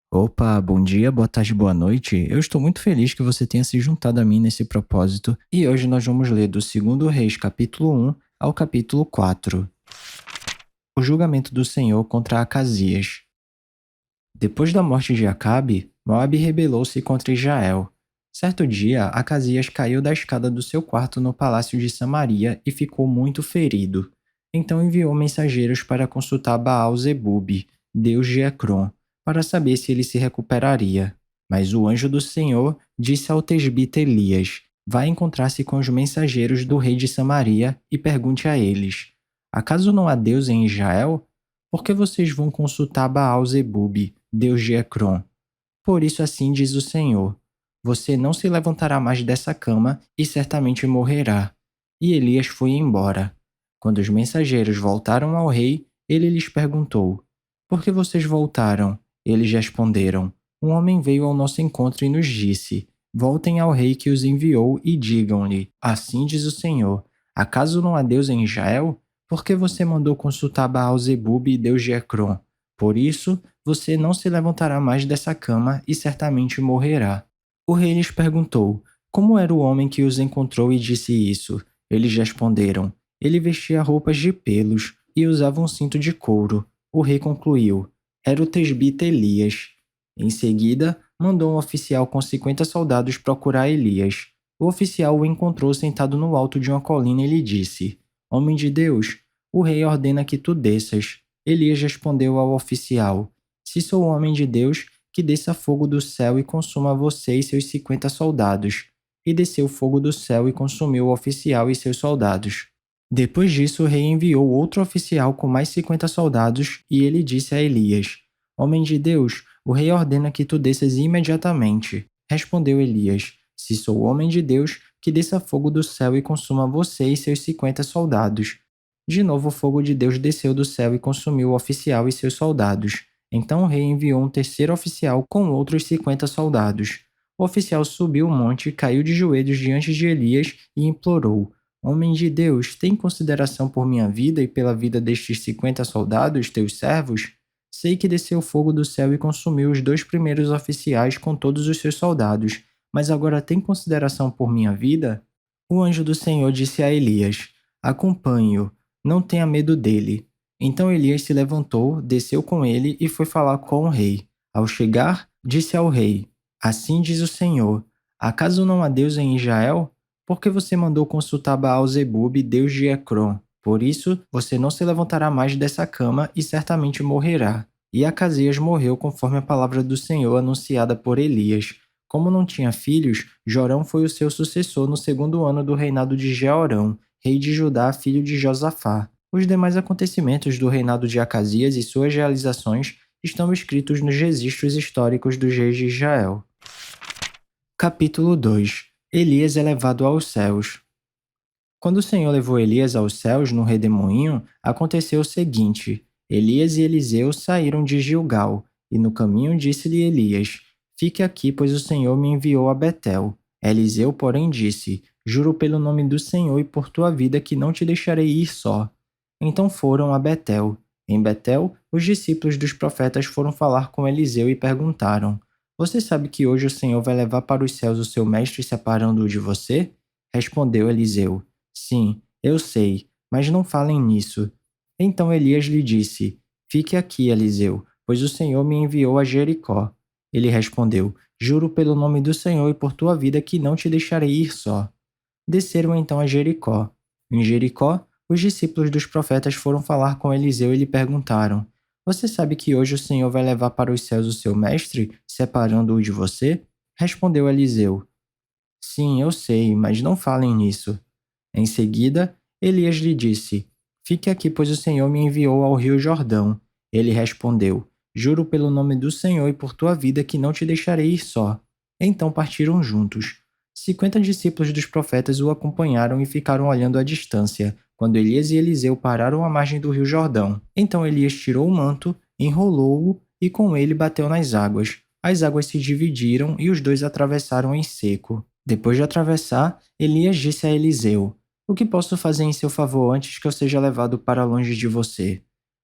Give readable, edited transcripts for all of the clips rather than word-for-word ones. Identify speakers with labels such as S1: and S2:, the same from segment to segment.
S1: Opa, bom dia, boa tarde, boa noite. Eu estou muito feliz que você tenha se juntado a mim nesse propósito e hoje nós vamos ler do 2 Reis, capítulo 1 ao capítulo 4. O julgamento do Senhor contra Acasias. Depois da morte de Acabe, Moabe rebelou-se contra Israel. Certo dia, Acasias caiu da escada do seu quarto no palácio de Samaria e ficou muito ferido. Então enviou mensageiros para consultar Baal-zebub, deus de Ecrom, para saber se ele se recuperaria. Mas o anjo do Senhor disse ao tesbita Elias: Vá encontrar-se com os mensageiros do rei de Samaria e pergunte a eles: Acaso não há Deus em Israel? Por que vocês vão consultar Baal-zebub, deus de Ecrom? Por isso assim diz o Senhor: Você não se levantará mais dessa cama e certamente morrerá. E Elias foi embora. Quando os mensageiros voltaram ao rei, ele lhes perguntou: Por que vocês voltaram? Eles responderam: Um homem veio ao nosso encontro e nos disse: Voltem ao rei que os enviou e digam-lhe: Assim diz o Senhor: Acaso não há Deus em Israel? Por que você mandou consultar Baal-zebub, deus de Ecrom? Por isso, você não se levantará mais dessa cama e certamente morrerá. O rei lhes perguntou: Como era o homem que os encontrou e disse isso? Eles responderam: Ele vestia roupas de pelos e usava um cinto de couro. O rei concluiu: Era o tesbita Elias. Em seguida, mandou um oficial com 50 soldados procurar Elias. O oficial o encontrou sentado no alto de uma colina e lhe disse: Homem de Deus, o rei ordena que tu desças. Elias respondeu ao oficial: Se sou homem de Deus, que desça fogo do céu e consuma você e seus 50 soldados. E desceu fogo do céu e consumiu o oficial e seus soldados. Depois disso, o rei enviou outro oficial com mais 50 soldados, e ele disse a Elias: Homem de Deus, o rei ordena que tu desças imediatamente. Respondeu Elias: Se sou homem de Deus, que desça fogo do céu e consuma você e seus 50 soldados. De novo o fogo de Deus desceu do céu e consumiu o oficial e seus soldados. Então o rei enviou um terceiro oficial com outros 50 soldados. O oficial subiu o monte, caiu de joelhos diante de Elias e implorou: Homem de Deus, tem consideração por minha vida e pela vida destes 50 soldados, teus servos? Sei que desceu fogo do céu e consumiu os 2 primeiros oficiais com todos os seus soldados, mas agora tem consideração por minha vida? O anjo do Senhor disse a Elias: Acompanhe-o, não tenha medo dele. Então Elias se levantou, desceu com ele e foi falar com o rei. Ao chegar, disse ao rei: Assim diz o Senhor: Acaso não há Deus em Israel? Por que você mandou consultar Baal-zebub, deus de Ecrom? Por isso, você não se levantará mais dessa cama e certamente morrerá. E Acasias morreu conforme a palavra do Senhor anunciada por Elias. Como não tinha filhos, Jorão foi o seu sucessor no 2º ano do reinado de Jeorão, rei de Judá, filho de Josafá. Os demais acontecimentos do reinado de Acasias e suas realizações estão escritos nos registros históricos dos reis de Israel. Capítulo 2. Elias é levado aos céus. Quando o Senhor levou Elias aos céus no redemoinho, aconteceu o seguinte: Elias e Eliseu saíram de Gilgal, e no caminho disse-lhe Elias: Fique aqui, pois o Senhor me enviou a Betel. Eliseu, porém, disse: Juro pelo nome do Senhor e por tua vida que não te deixarei ir só. Então foram a Betel. Em Betel, os discípulos dos profetas foram falar com Eliseu e perguntaram: Você sabe que hoje o Senhor vai levar para os céus o seu mestre separando-o de você? Respondeu Eliseu: Sim, eu sei, mas não falem nisso. Então Elias lhe disse: Fique aqui, Eliseu, pois o Senhor me enviou a Jericó. Ele respondeu: Juro pelo nome do Senhor e por tua vida que não te deixarei ir só. Desceram então a Jericó. Em Jericó, os discípulos dos profetas foram falar com Eliseu e lhe perguntaram: Você sabe que hoje o Senhor vai levar para os céus o seu mestre, separando-o de você? Respondeu Eliseu: Sim, eu sei, mas não falem nisso. Em seguida, Elias lhe disse: Fique aqui, pois o Senhor me enviou ao rio Jordão. Ele respondeu: Juro pelo nome do Senhor e por tua vida que não te deixarei ir só. Então partiram juntos. 50 discípulos dos profetas o acompanharam e ficaram olhando à distância, quando Elias e Eliseu pararam à margem do rio Jordão. Então Elias tirou o manto, enrolou-o e com ele bateu nas águas. As águas se dividiram e os dois atravessaram em seco. Depois de atravessar, Elias disse a Eliseu: O que posso fazer em seu favor antes que eu seja levado para longe de você?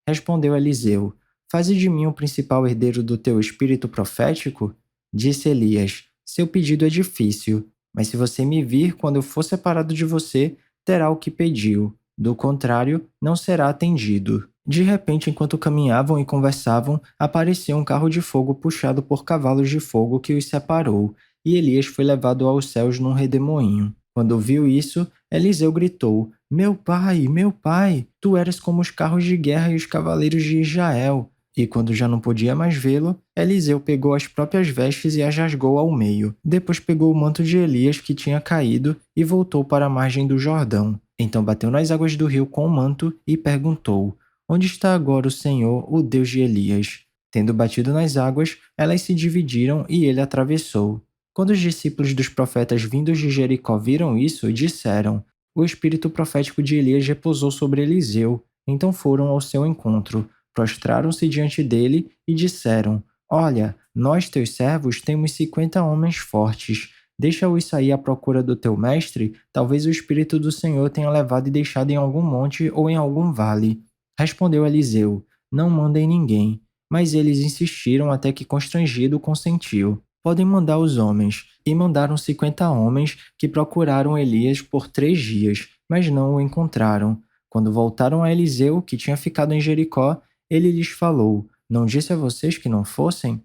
S1: Respondeu Eliseu: Faze de mim o principal herdeiro do teu espírito profético? Disse Elias: Seu pedido é difícil, mas se você me vir quando eu for separado de você, terá o que pediu. Do contrário, não será atendido. De repente, enquanto caminhavam e conversavam, apareceu um carro de fogo puxado por cavalos de fogo que os separou, e Elias foi levado aos céus num redemoinho. Quando viu isso, Eliseu gritou: meu pai, tu eras como os carros de guerra e os cavaleiros de Israel. E quando já não podia mais vê-lo, Eliseu pegou as próprias vestes e as rasgou ao meio. Depois pegou o manto de Elias que tinha caído e voltou para a margem do Jordão. Então bateu nas águas do rio com o manto e perguntou: Onde está agora o Senhor, o Deus de Elias? Tendo batido nas águas, elas se dividiram e ele atravessou. Quando os discípulos dos profetas vindos de Jericó viram isso, disseram: O espírito profético de Elias repousou sobre Eliseu. Então foram ao seu encontro, prostraram-se diante dele e disseram: Olha, nós, teus servos, temos 50 homens fortes. Deixa-os sair à procura do teu mestre, talvez o Espírito do Senhor tenha levado e deixado em algum monte ou em algum vale. Respondeu Eliseu: Não mandem ninguém. Mas eles insistiram até que constrangido consentiu. Podem mandar os homens. E mandaram 50 homens que procuraram Elias por 3 dias, mas não o encontraram. Quando voltaram a Eliseu, que tinha ficado em Jericó, ele lhes falou: Não disse a vocês que não fossem?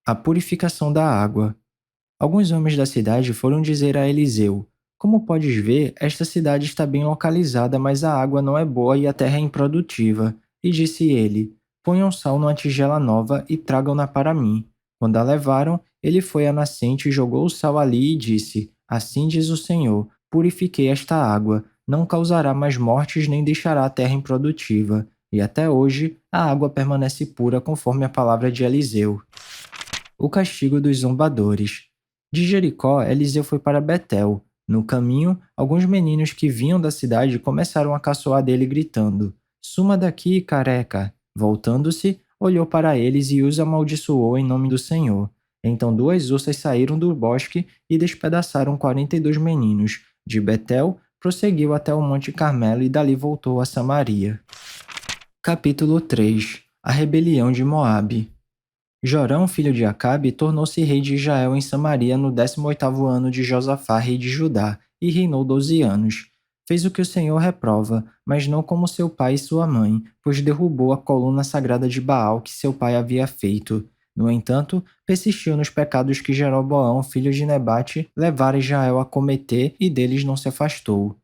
S1: A purificação da água. Alguns homens da cidade foram dizer a Eliseu: Como podes ver, esta cidade está bem localizada, mas a água não é boa e a terra é improdutiva. E disse ele: Ponham sal numa tigela nova e tragam-na para mim. Quando a levaram, ele foi à nascente e jogou o sal ali e disse: Assim diz o Senhor: Purifiquei esta água, não causará mais mortes nem deixará a terra improdutiva. E até hoje, a água permanece pura conforme a palavra de Eliseu. O castigo dos zombadores. De Jericó, Eliseu foi para Betel. No caminho, alguns meninos que vinham da cidade começaram a caçoar dele gritando: Suma daqui, careca! Voltando-se, olhou para eles e os amaldiçoou em nome do Senhor. Então 2 ursas saíram do bosque e despedaçaram 42 meninos. De Betel, prosseguiu até o Monte Carmelo e dali voltou a Samaria. Capítulo 3. A rebelião de Moabe. Jorão, filho de Acabe, tornou-se rei de Israel em Samaria no 18º ano de Josafá, rei de Judá, e reinou 12 anos. Fez o que o Senhor reprova, mas não como seu pai e sua mãe, pois derrubou a coluna sagrada de Baal que seu pai havia feito. No entanto, persistiu nos pecados que Jeroboão, filho de Nebate, levara Israel a cometer e deles não se afastou.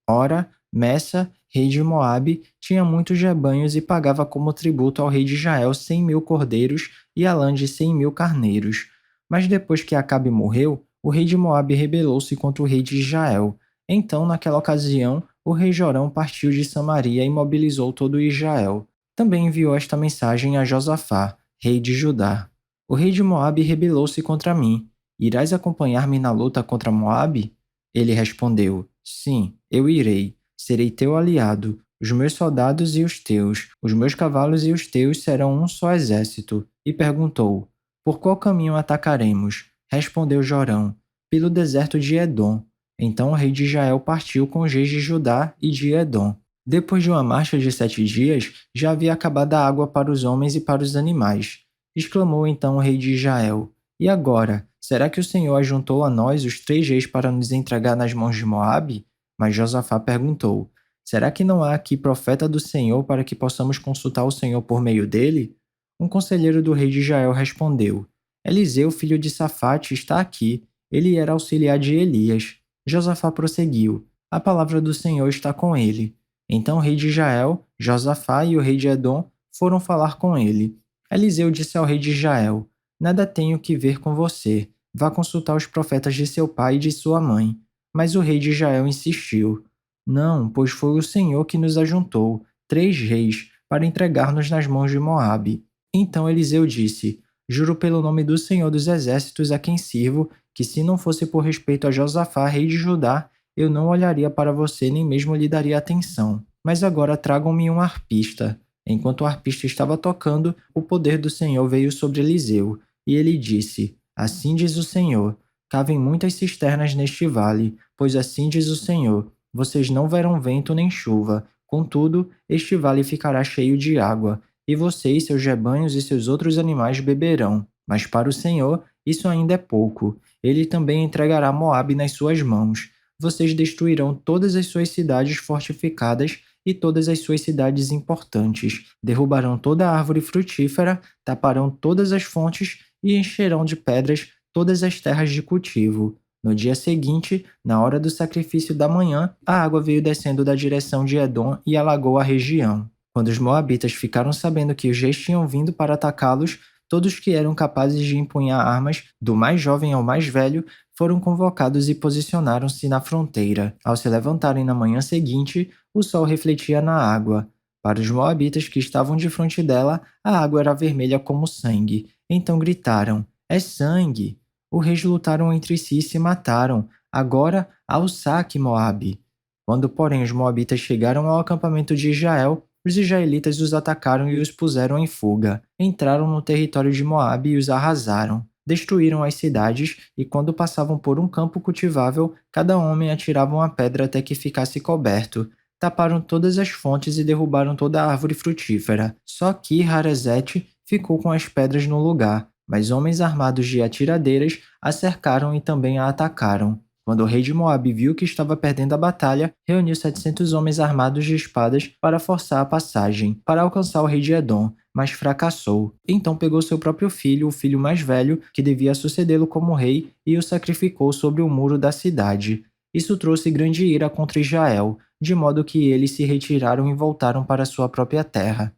S1: Ora, Messa, rei de Moabe, tinha muitos rebanhos e pagava como tributo ao rei de Israel 100.000 cordeiros e a lã de 100.000 carneiros. Mas depois que Acabe morreu, o rei de Moabe rebelou-se contra o rei de Israel. Então, naquela ocasião, o rei Jorão partiu de Samaria e mobilizou todo Israel. Também enviou esta mensagem a Josafá, rei de Judá: O rei de Moabe rebelou-se contra mim. Irás acompanhar-me na luta contra Moabe? Ele respondeu: Sim, eu irei. Serei teu aliado. Os meus soldados e os teus, os meus cavalos e os teus serão um só exército. E perguntou: Por qual caminho atacaremos? Respondeu Jorão: Pelo deserto de Edom. Então o rei de Israel partiu com os reis de Judá e de Edom. Depois de uma marcha de 7 dias, já havia acabado a água para os homens e para os animais. Exclamou então o rei de Israel: E agora, será que o Senhor ajuntou a nós os 3 reis para nos entregar nas mãos de Moabe? Mas Josafá perguntou: Será que não há aqui profeta do Senhor para que possamos consultar o Senhor por meio dele? Um conselheiro do rei de Israel respondeu: Eliseu, filho de Safate, está aqui. Ele era auxiliar de Elias. Josafá prosseguiu: A palavra do Senhor está com ele. Então o rei de Israel, Josafá e o rei de Edom foram falar com ele. Eliseu disse ao rei de Israel: Nada tenho que ver com você. Vá consultar os profetas de seu pai e de sua mãe. Mas o rei de Israel insistiu: Não, pois foi o Senhor que nos ajuntou, 3 reis, para entregar-nos nas mãos de Moabe. Então Eliseu disse: Juro pelo nome do Senhor dos exércitos a quem sirvo, que se não fosse por respeito a Josafá, rei de Judá, eu não olharia para você nem mesmo lhe daria atenção. Mas agora tragam-me um arpista. Enquanto o arpista estava tocando, o poder do Senhor veio sobre Eliseu, e ele disse: Assim diz o Senhor: Cavem muitas cisternas neste vale, pois assim diz o Senhor: Vocês não verão vento nem chuva. Contudo, este vale ficará cheio de água. e você e seus rebanhos e seus outros animais beberão. Mas para o Senhor, isso ainda é pouco. Ele também entregará Moabe nas suas mãos. Vocês destruirão todas as suas cidades fortificadas e todas as suas cidades importantes. Derrubarão toda a árvore frutífera, taparão todas as fontes e encherão de pedras todas as terras de cultivo. No dia seguinte, na hora do sacrifício da manhã, a água veio descendo da direção de Edom e alagou a região. Quando os moabitas ficaram sabendo que os reis tinham vindo para atacá-los, todos que eram capazes de empunhar armas, do mais jovem ao mais velho, foram convocados e posicionaram-se na fronteira. Ao se levantarem na manhã seguinte, o sol refletia na água. Para os moabitas que estavam de frente dela, a água era vermelha como sangue. Então gritaram: "É sangue!" Os reis lutaram entre si e se mataram. Agora, ao saque, Moabe! Quando, porém, os moabitas chegaram ao acampamento de Israel, os israelitas os atacaram e os puseram em fuga. Entraram no território de Moabe e os arrasaram. Destruíram as cidades e, quando passavam por um campo cultivável, cada homem atirava uma pedra até que ficasse coberto. Taparam todas as fontes e derrubaram toda a árvore frutífera. Só que Haresete ficou com as pedras no lugar, mas homens armados de atiradeiras a cercaram e também a atacaram. Quando o rei de Moabe viu que estava perdendo a batalha, reuniu 700 homens armados de espadas para forçar a passagem, para alcançar o rei de Edom, mas fracassou. Então pegou seu próprio filho, o filho mais velho, que devia sucedê-lo como rei, e o sacrificou sobre o muro da cidade. Isso trouxe grande ira contra Israel, de modo que eles se retiraram e voltaram para sua própria terra.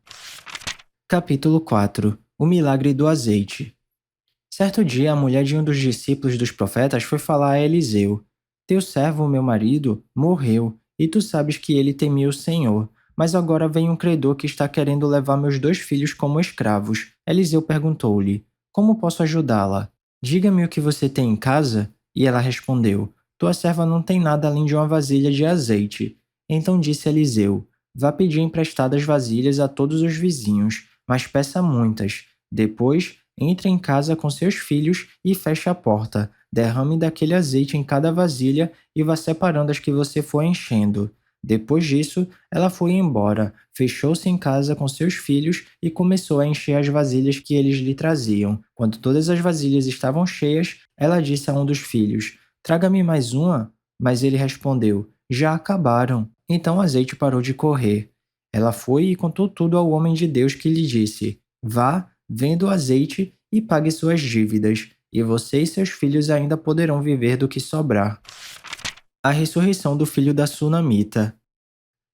S1: Capítulo 4. O milagre do azeite. Certo dia, a mulher de um dos discípulos dos profetas foi falar a Eliseu: "Teu servo, meu marido, morreu, e tu sabes que ele temia o Senhor. Mas agora vem um credor que está querendo levar meus 2 filhos como escravos." Eliseu perguntou-lhe: "Como posso ajudá-la? Diga-me o que você tem em casa?" E ela respondeu: "Tua serva não tem nada além de uma vasilha de azeite." Então disse Eliseu: "Vá pedir emprestadas vasilhas a todos os vizinhos, mas peça muitas. Depois, entre em casa com seus filhos e feche a porta. Derrame daquele azeite em cada vasilha e vá separando as que você for enchendo." Depois disso, ela foi embora, fechou-se em casa com seus filhos e começou a encher as vasilhas que eles lhe traziam. Quando todas as vasilhas estavam cheias, ela disse a um dos filhos: "Traga-me mais uma." Mas ele respondeu: "Já acabaram." Então o azeite parou de correr. Ela foi e contou tudo ao homem de Deus, que lhe disse: "Vá, venda o azeite e pague suas dívidas, e você e seus filhos ainda poderão viver do que sobrar." A ressurreição do filho da Sunamita.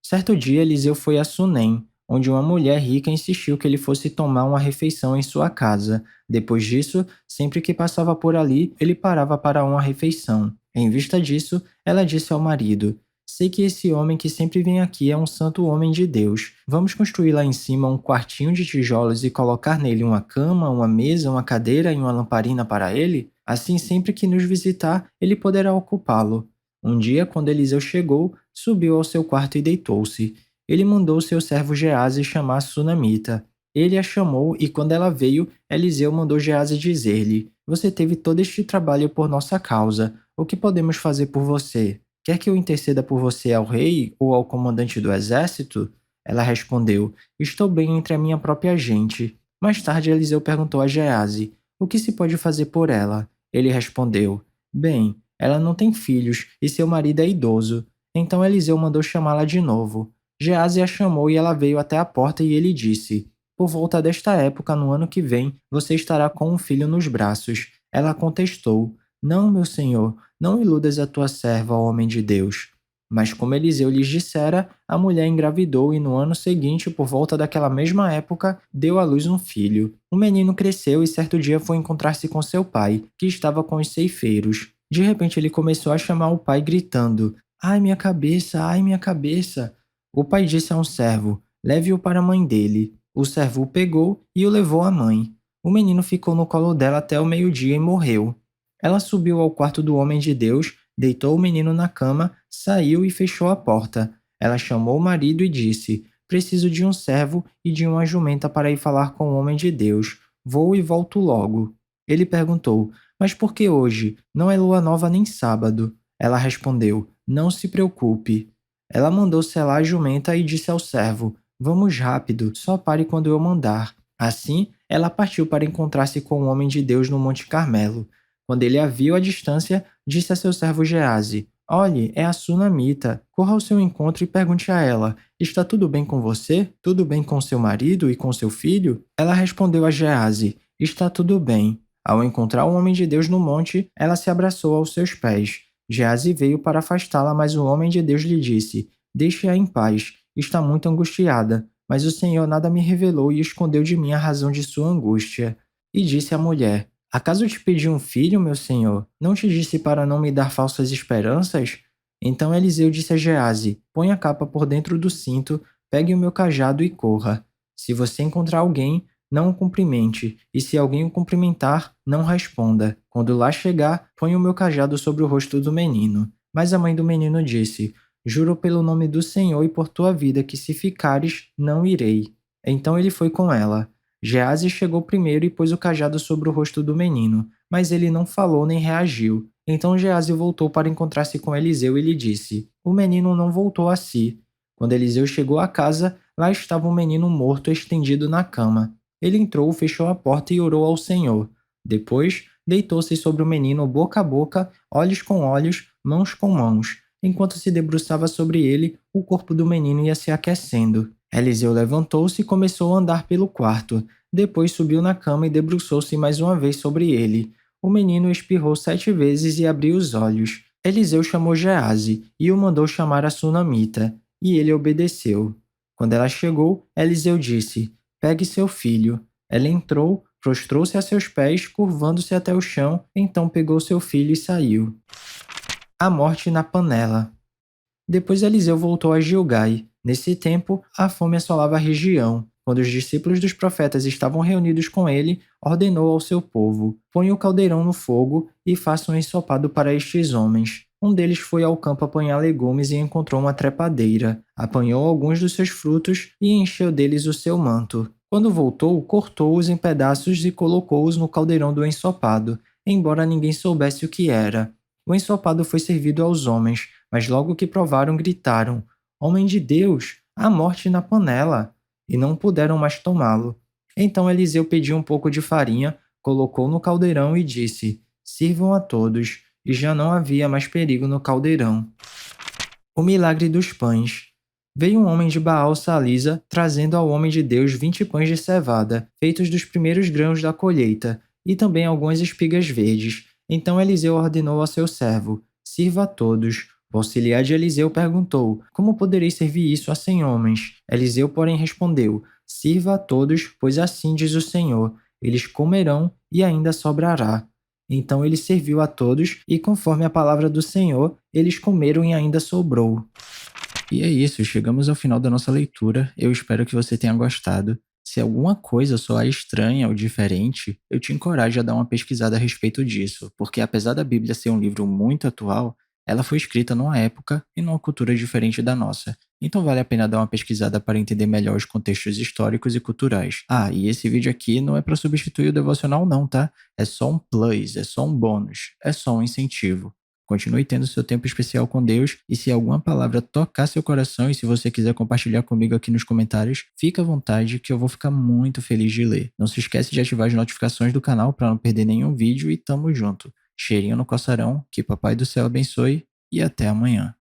S1: Certo dia, Eliseu foi a Sunem, onde uma mulher rica insistiu que ele fosse tomar uma refeição em sua casa. Depois disso, sempre que passava por ali, ele parava para uma refeição. Em vista disso, ela disse ao marido: "Sei que esse homem que sempre vem aqui é um santo homem de Deus. Vamos construir lá em cima um quartinho de tijolos e colocar nele uma cama, uma mesa, uma cadeira e uma lamparina para ele? Assim, sempre que nos visitar, ele poderá ocupá-lo." Um dia, quando Eliseu chegou, subiu ao seu quarto e deitou-se. Ele mandou seu servo Geazi chamar a Sunamita. Ele a chamou e, quando ela veio, Eliseu mandou Geazi dizer-lhe: "Você teve todo este trabalho por nossa causa. O que podemos fazer por você? Quer que eu interceda por você ao rei ou ao comandante do exército?" Ela respondeu: "Estou bem entre a minha própria gente." Mais tarde, Eliseu perguntou a Geazi: "O que se pode fazer por ela?" Ele respondeu: "Bem, ela não tem filhos e seu marido é idoso." Então Eliseu mandou chamá-la de novo. Geazi a chamou e ela veio até a porta e ele disse: "Por volta desta época, no ano que vem, você estará com um filho nos braços." Ela contestou: "Não, meu senhor, não iludas a tua serva, ó homem de Deus." Mas como Eliseu lhes dissera, a mulher engravidou e no ano seguinte, por volta daquela mesma época, deu à luz um filho. O menino cresceu e certo dia foi encontrar-se com seu pai, que estava com os ceifeiros. De repente ele começou a chamar o pai gritando: "Ai, minha cabeça, ai, minha cabeça." O pai disse a um servo: "Leve-o para a mãe dele." O servo o pegou e o levou à mãe. O menino ficou no colo dela até o meio-dia e morreu. Ela subiu ao quarto do homem de Deus, deitou o menino na cama, saiu e fechou a porta. Ela chamou o marido e disse: "Preciso de um servo e de uma jumenta para ir falar com o homem de Deus. Vou e volto logo." Ele perguntou: "Mas por que hoje? Não é lua nova nem sábado." Ela respondeu: "Não se preocupe." Ela mandou selar a jumenta e disse ao servo: Vamos rápido, só pare quando eu mandar. Assim, ela partiu para encontrar-se com o homem de Deus no Monte Carmelo. Quando ele a viu à distância, disse a seu servo Gease: Olhe, é a sunamita. Corra ao seu encontro e pergunte a ela: Está tudo bem com você? Tudo bem com seu marido e com seu filho? Ela respondeu a Gease: Está tudo bem. Ao encontrar o homem de Deus no monte, ela se abraçou aos seus pés. Gease veio para afastá-la, mas o homem de Deus lhe disse: Deixe-a em paz. Está muito angustiada. Mas o Senhor nada me revelou e escondeu de mim a razão de sua angústia. E disse à mulher: Acaso te pedi um filho, meu senhor? Não te disse para não me dar falsas esperanças? Então Eliseu disse a Gease: Põe a capa por dentro do cinto, pegue o meu cajado e corra. Se você encontrar alguém, não o cumprimente, e se alguém o cumprimentar, não responda. Quando lá chegar, põe o meu cajado sobre o rosto do menino. Mas a mãe do menino disse: Juro pelo nome do Senhor e por tua vida que se ficares, não irei. Então ele foi com ela. Gease chegou primeiro e pôs o cajado sobre o rosto do menino, mas ele não falou nem reagiu. Então Gease voltou para encontrar-se com Eliseu e lhe disse: O menino não voltou a si. Quando Eliseu chegou à casa, lá estava um menino morto estendido na cama. Ele entrou, fechou a porta e orou ao Senhor. Depois, deitou-se sobre o menino boca a boca, olhos com olhos, mãos com mãos. Enquanto se debruçava sobre ele, o corpo do menino ia se aquecendo. Eliseu levantou-se e começou a andar pelo quarto. Depois subiu na cama e debruçou-se mais uma vez sobre ele. O menino espirrou 7 vezes e abriu os olhos. Eliseu chamou Gease e o mandou chamar a sunamita, e ele obedeceu. Quando ela chegou, Eliseu disse: Pegue seu filho. Ela entrou, prostrou-se a seus pés, curvando-se até o chão, então pegou seu filho e saiu. A morte na panela. Depois Eliseu voltou a Gilgai. Nesse tempo, a fome assolava a região. Quando os discípulos dos profetas estavam reunidos com ele, ordenou ao seu povo: Ponha o caldeirão no fogo e faça um ensopado para estes homens. Um deles foi ao campo apanhar legumes e encontrou uma trepadeira. Apanhou alguns dos seus frutos e encheu deles o seu manto. Quando voltou, cortou-os em pedaços e colocou-os no caldeirão do ensopado, embora ninguém soubesse o que era. O ensopado foi servido aos homens, mas logo que provaram, gritaram: Homem de Deus, há morte na panela! E não puderam mais tomá-lo. Então Eliseu pediu um pouco de farinha, colocou no caldeirão e disse: Sirvam a todos. E já não havia mais perigo no caldeirão. O milagre dos pães. Veio um homem de Baal-Salisa, trazendo ao homem de Deus 20 pães de cevada, feitos dos primeiros grãos da colheita, e também algumas espigas verdes. Então Eliseu ordenou ao seu servo: Sirva a todos. O auxiliar de Eliseu perguntou: Como poderei servir isso a 100 homens? Eliseu, porém, respondeu: Sirva a todos, pois assim diz o Senhor: Eles comerão e ainda sobrará. Então ele serviu a todos, e conforme a palavra do Senhor, eles comeram e ainda sobrou. E é isso, chegamos ao final da nossa leitura. Eu espero que você tenha gostado. Se alguma coisa soar estranha ou diferente, eu te encorajo a dar uma pesquisada a respeito disso, porque apesar da Bíblia ser um livro muito atual, ela foi escrita numa época e numa cultura diferente da nossa. Então vale a pena dar uma pesquisada para entender melhor os contextos históricos e culturais. Ah, e esse vídeo aqui não é para substituir o devocional não, tá? É só um plus, é só um bônus, é só um incentivo. Continue tendo seu tempo especial com Deus, e se alguma palavra tocar seu coração e se você quiser compartilhar comigo aqui nos comentários, fica à vontade que eu vou ficar muito feliz de ler. Não se esquece de ativar as notificações do canal para não perder nenhum vídeo e tamo junto. Cheirinho no coçarão, que Papai do Céu abençoe e até amanhã.